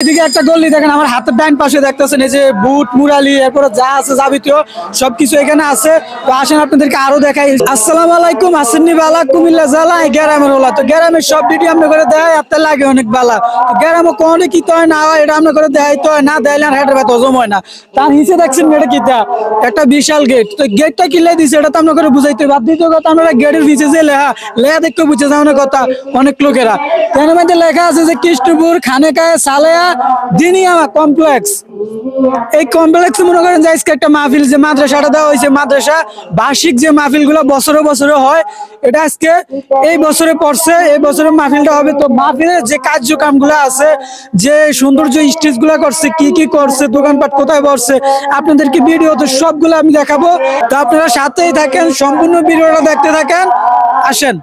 এদিকে একটা গল্লি দেখেন, আমার হাতের ডান পাশে দেখতেছেন এই যে বুট মুরালি এরপরে যা আছে যাবতীয় সবকিছু এখানে আছে। তো আসেন আপনাদেরকে আরো দেখাই। আসসালামু আলাইকুম, আসেননি বালা কুমিল্লা জেলা গ্রামের ওলা। তো গ্রামের সব ভিডিও আমরা করে দেয় আপনার লাগে অনেক বালা। তো গ্রামে কোন কি তো না হয় এটা আমরা করে দেয় তো না দেয়লে হেঁটে ব্যথা হজম হয় না। তার নিচে দেখছেন এটা কিতা একটা বিশাল গেট। তো গেটটা কিলে দিছে এটা তো আমরা করে বুঝাইতে বাদ দিতে কথা। আমরা গেটের নিচে যে লেহা দেখতে বুঝে যাওয়ার কথা অনেক লোকেরা। এর মধ্যে লেখা আছে যে কৃষ্ণপুর খানেকায় সালেয়া দিনিয়া কমপ্লেক্স। এই কমপ্লেক্সে মনে করেন যে আজকে একটা মাহফিল যে মাদ্রাসাটা দেওয়া হয়েছে, মাদ্রাসা বার্ষিক যে মাহফিল গুলো বছরে বছরে হয়, এটা আজকে এই বছরে পড়ছে। এই বছরের মাহফিলটা হবে। তো মাহফিলের যে কার্যক্রম গুলো আছে, যে সৌন্দর্য স্টেজ গুলা করছে, কি কি করছে, দোকানপাট কোথায় বসছে, আপনাদেরকে ভিডিওতে সবগুলো আমি দেখাবো। তো আপনারা সাথেই থাকেন, সম্পূর্ণ ভিডিওটা দেখতে থাকেন। আসেন।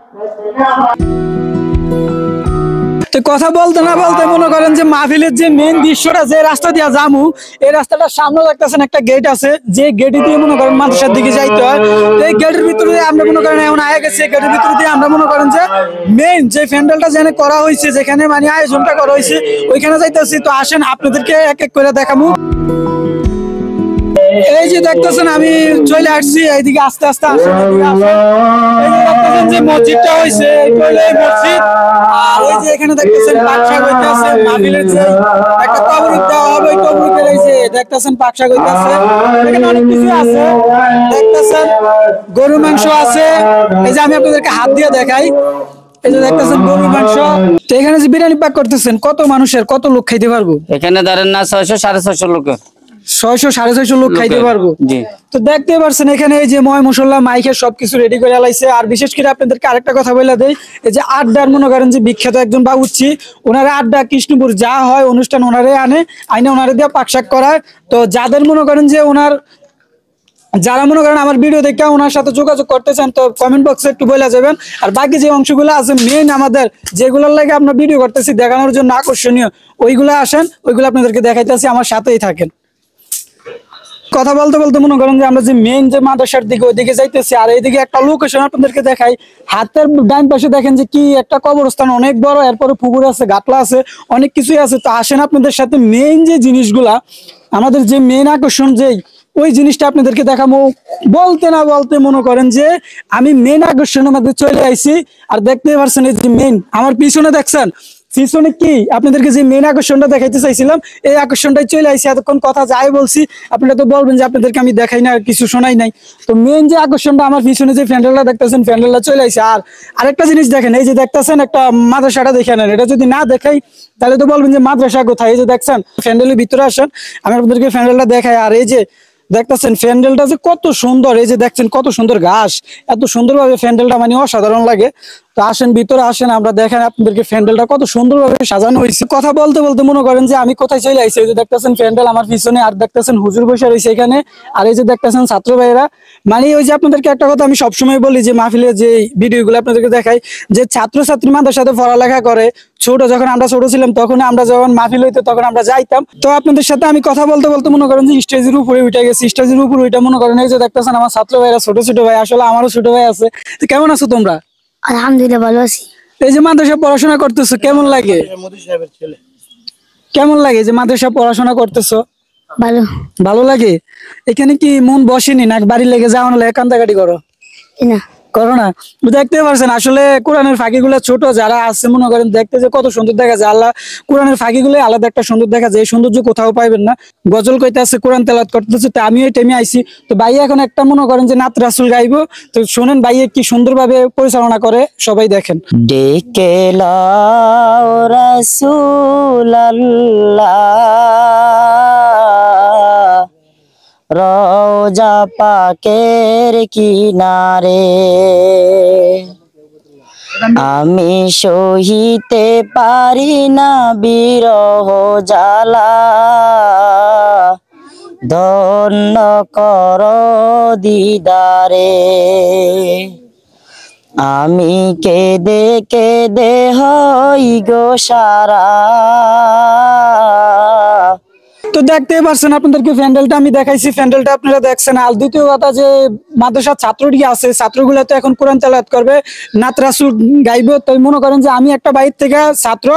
তো কথা বলতে না বলতে মনে করেন যে মাহফিলের যে মেইন দৃশ্যটা, যে রাস্তা দিয়ে যামু, এই রাস্তাটার সামনে দেখতেছেন একটা গেট আছে, যে গেট দিয়ে মনে করেন মাদ্রাসার দিকে যাইতে হয়। তো এই গেটের ভিতরে আমরা মনে করেন এখন আগে গেছি, গেটের ভিতরে দিয়ে আমরা মনে করেন যে মেইন যে প্যান্ডেলটা যেখানে করা হয়েছে, যেখানে মানে আয়োজনটা করা হয়েছে, ওইখানে যাইতেছি। তো আসেন আপনাদেরকে এক এক করে দেখাবো। এই যে দেখতেছেন আমি চলে আসছি এইদিকে আস্তে আস্তে আসেন। এই যে দেখতেছেন যে মসজিদটা হয়েছে, মসজিদ। আর এই যে এখানে দেখতেছেন পাকশাক হইতেছে, মাহফিলের যে একটা কবর দেওয়া হবে, ওই কবরের এই যে দেখতেছেন পাকশাক হইতেছে। এখানে অনেক কিছু আছে দেখতেছেন, গরু মাংস আছে। এই যে আমি আপনাদেরকে হাত দিয়ে দেখাই, এই যে দেখতেছেন গরুর মাংস। তো এখানে যে বিরিয়ানি পাক করতেছেন, কত মানুষের কত লোক খাইতে পারবো? এখানে ধরেন না 600 650 লোকের, 600 650 লোক খাইতে পারবো। তো দেখতে পারছেন এখানে এই যে ময় মশলা মাইকের সবকিছু রেডি করে আলাইছে। আর বিশেষ করে আপনাদেরকে আরেকটা কথা বলে দেই, এই যে আড্ডার মনে করেন যে বিখ্যাত একজন বাবুর্চি, ওনারা আড্ডা কৃষ্ণপুর যা হয় অনুষ্ঠান ওনারে আইনে ওনারে দিয়ে পাকশাক করায়। তো যাদের মনে করেন যে যারা মনে করেন আমার ভিডিও দেখে ওনার সাথে যোগাযোগ করতে চান, তো কমেন্ট বক্সে একটু বলে যাবেন। আর বাকি যে অংশগুলো আছে মেইন আমাদের যেগুলোর লাগে আমরা ভিডিও করতেছি দেখানোর জন্য আকর্ষণীয়, ওইগুলো আসেন, ওইগুলো আপনাদেরকে দেখাইতেছি, আমার সাথেই থাকেন। কথা বলতে বলতে মনে করেন যে আমরা যে মেইন যে মাদ্রাসার দিকে ওইদিকে যাইতেছি। আর এইদিকে একটা লোকেশন আপনাদেরকে দেখাই, হাতের ডান পাশে দেখেন যে কি একটা কবরস্থান অনেক বড়, এরপরে পুকুর আছে, গাটলা আছে, অনেক কিছুই আছে। তো আসেন আপনাদের সাথে মেইন যে জিনিসগুলা, আমাদের যে মেইন আকর্ষণ যেই ওই জিনিসটা আপনাদেরকে দেখাবো। বলতে না বলতে মনে করেন যে আমি মেইন আকর্ষণের মধ্যে চলে আইছি। আর দেখতে পারছেন এই যে মেইন আমার পিছনে দেখছেন, পিছনে কি আপনাদেরকে যে মেইন আকর্ষণটা দেখাইতে চাইছিলাম, এই আকর্ষণটাই চলে আইছি। এতক্ষণ কথা যাই বলছি আপনারা তো বলবেন যে আপনাদেরকে আমি দেখাই না, কিছু শোনাই নাই। তো মেইন যে আকর্ষণটা আমার পিছনে যে প্যান্ডেলটা দেখতেছেন, প্যান্ডেলটা চলে আইছে। আর আরেকটা জিনিস দেখেন, এই যে দেখতেছেন একটা মাদ্রাসাটা দেখে নেন, এটা যদি না দেখাই তাহলে তো বলবেন যে মাদ্রাসা কোথায়। এই যে দেখছেন প্যান্ডেলের ভিতরে আসেন, আমি আপনাদেরকে প্যান্ডেলটা দেখাই। আর এই যে দেখতেছেন প্যান্ডেলটা যে কত সুন্দর, এই যে দেখছেন কত সুন্দর ঘাস, এত সুন্দরভাবে প্যান্ডেলটা মানে অসাধারণ লাগে। তো আসেন ভিতরে আসেন, আমরা দেখেন আপনাদেরকে প্যান্ডেলটা কত সুন্দরভাবে সাজানো হয়েছে। কথা বলতে বলতে মনে করেন যে আমি কোথায় চলে আইছি, এই যে দেখতেছেন প্যান্ডেল আমার পিছনে, আর দেখতেছেন হুজুর বসে রয়েছে এখানে, আর এই যে দেখতেছেন ছাত্র ভাইরা। মানে ওই যে আপনাদেরকে একটা কথা আমি সবসময় বলি যে মাহফিলের যে ভিডিওগুলো আপনাদেরকে দেখাই, যে ছাত্রছাত্রী আমাদের সাথে পড়ালেখা করে। যখন আমরা ছোট ছিলাম তখন আমরা যখন মাহফিল হইতো তখন আমরা যাইতাম। তো আপনাদের সাথে আমি কথা বলতে বলতে মনে করেন যে স্টেজের উপরে উঠে গেছি। স্টেজের উপরে উঠে মনে করেন এই যে দেখতেছেন আমার ছাত্র ভাইরা, ছোট ছোট ভাই, আসলে আমারও ছোট ভাই আছে। তো কেমন আছো তোমরা? আলহামদুলিল্লাহ ভালো আছি। এই যে মাদ্রাসা পড়াশোনা করতেছো কেমন লাগে? কেমন লাগে যে মাদ্রাসা পড়াশোনা করতেছো? ভালো। ভালো লাগে। এখানে কি মন বসেনি না বাড়ি লেগে যাও না কান্দাকাটি করো? না করো না। দেখতে পারছেন আসলে কোরআনের ফাঁকিগুলো ছোট যারা আছে মনে করেন দেখতে যে কত সুন্দর দেখা যায়। আল্লাহ কোরআনের ফাঁকিগুলো আলাদা একটা সুন্দর দেখা যায়, এই সৌন্দর্য কোথাও পাইবেন না। গজল কইতে আছে, কোরআন তেলাওয়াত করতেছে, তো আমিও এই টাইমে আইছি। তো ভাইয়া এখন একটা মনে করেন যে নাত রাসূল গাইবো, তো শোনেন ভাইয়া কি সুন্দরভাবে পরিচালনা করে, সবাই দেখেন। ডেকে লাও রাসূলুল্লাহ, রওজা পাকের কিনারে, আমি সহিতে পারি না বিরহ জ্বালা, ধন্য কর দিদারে, আমি কেঁদে কেঁদে হই গো সারা। তো দেখতেই পারছেন আপনাদেরকে প্যান্ডেলটা আমি দেখাইছি, প্যান্ডেলটা আপনারা দেখছেন। আর দ্বিতীয় কথা যে মাদ্রাসার ছাত্রটি আছে, ছাত্রগুলো তো এখন কোরআন তেলাওয়াত করবে, নাত রাসূল গাইবে। তাই মনে করেন যে আমি একটা বাইর থেকে ছাত্র,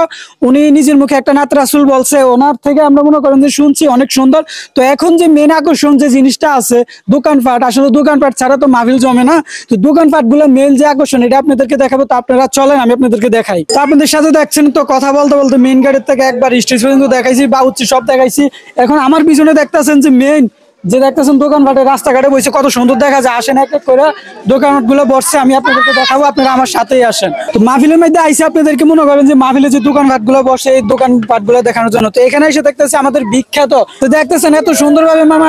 উনি নিজের মুখে একটা নাত রাসূল বলছে, ওনার থেকে আমরা মনে করেন যে শুনছি অনেক সুন্দর। তো এখন যে মেন আকর্ষণ যে জিনিসটা আছে দোকানপাট, আসলে দোকানপাট ছাড়া তো মাহফিল জমে না। তো দোকানপাট গুলো মেন যে আকর্ষণ এটা আপনাদেরকে দেখাবো। তো আপনারা চলেন আমি আপনাদেরকে দেখাই। তো আপনাদের সাথে দেখছেন তো কথা বলতে বলতে মেন গেটের থেকে একবার স্টেজ পর্যন্ত দেখাইছি, বাউচ্ছি সব দেখাইছি। এখন আমার পিছনে দেখতেছেন যে মেইন যে দেখতেছেন দোকানপাটে রাস্তাঘাটে বসে কত সুন্দর দেখা যায়। আসেন এক এক করে দোকানপাট গুলো বসছে, আমি আপনাদেরকে দেখাবো, আপনারা আমার সাথেই আসেন। তো মাহফিলের মধ্যে আইসে আপনাদেরকে মনে করেন যে মাহফিলে যে দোকানপাট গুলো বসে এই দোকানপাট গুলো দেখানোর জন্য। তো এখানে এসে দেখতেছি আমাদের বিখ্যাত, তো দেখতেছেন এত সুন্দরভাবে মামা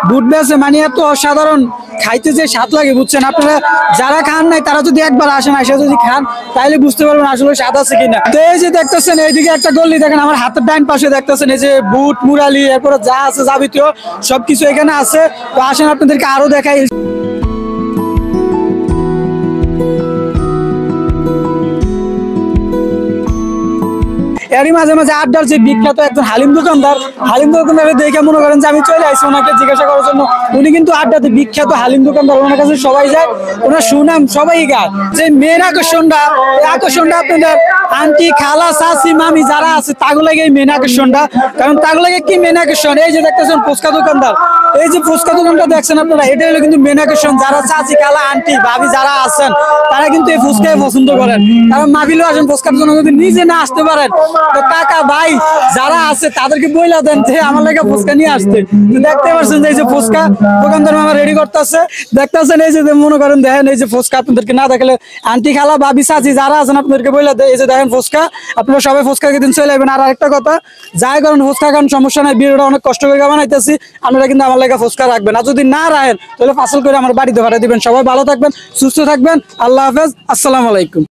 বুট বেছে, মানে এত অসাধারণ, খাইতে যে স্বাদ লাগে বুঝছেন। আপনারা যারা খান নাই তারা যদি একবার আসেন, আসে যদি খান তাহলে বুঝতে পারবেন আসলে স্বাদ আছে কিনা। তো এই যে দেখতেছেন এইদিকে একটা গল্লি দেখেন, আমার হাতের ডাইন পাশে দেখতেছেন এই যে বুট মুরালি এরপরে যা আছে যাবতীয় সবকিছু এখানে আছে। তো আসেন আপনাদেরকে আরো দেখাই। এরই মাঝে মাঝে আড্ডার যে বিখ্যাত একজন হালিম দোকানদার, হালিম দোকানদার দেখে মনে করেন যে আমি চলে আসছি ওনাকে জিজ্ঞাসা করার জন্য। উনি কিন্তু আড্ডাতে বিখ্যাত হালিম দোকানদার, ওনার কাছে সবাই যায়, ওনার সুনাম সবাই গায়। যে মেন আকর্ষণটা, এই আকর্ষণটা আপনাদের আন্টি খালা চাচি মামি যারা আছে তাগুলাকে মেন আকর্ষণটা। কারণ তাগুলাকে কি মেন আকর্ষণ, এই যে দেখতেছেন ফুচকা দোকানদার, এই যে ফুচকা দোকানটা দেখছেন আপনারা, এটা হলো কিন্তু মেন আকর্ষণ। যারা চাচি খালা আন্টি ভাবি যারা আছেন তারা কিন্তু এই ফুচকাই পছন্দ করেন। কারণ মাহফিলেও আসেন ফুচকার জন্য, যদি নিজে না আসতে পারেন তো কাকা ভাই যারা আছে তাদেরকে বইলা দেন যে আমার লাগে ফুচকা নিয়ে আসতে। তো দেখতে পাচ্ছেন যে এই যে ফুচকা দোকানদার মামা রেডি করতেছে, দেখতেছেন এই যে মনে করেন দেখেন এই যে ফুচকা আপনাদেরকে না দেখলে আন্টি খালা ভাবি চাচি যারা আছেন আপনাদেরকে বইলা দেয়, এই যে দেখেন ফুচকা, আপনারা সবাই ফুচকা খেতে চলে যাবেন। আর আরেকটা কথা, যাই কারণ ফুচকা খান সমস্যা নাই, ভিডিওটা অনেক কষ্ট করে বানাইতেছি, আপনারা কিন্তু আমার লাগে ফুচকা রাখবেন। আর যদি না রাখেন তাহলে পার্সেল করে আমার বাড়িতে পাঠিয়ে দিবেন। সবাই ভালো থাকবেন, সুস্থ থাকবেন, আল্লাহ হাফেজ, আসসালামু আলাইকুম।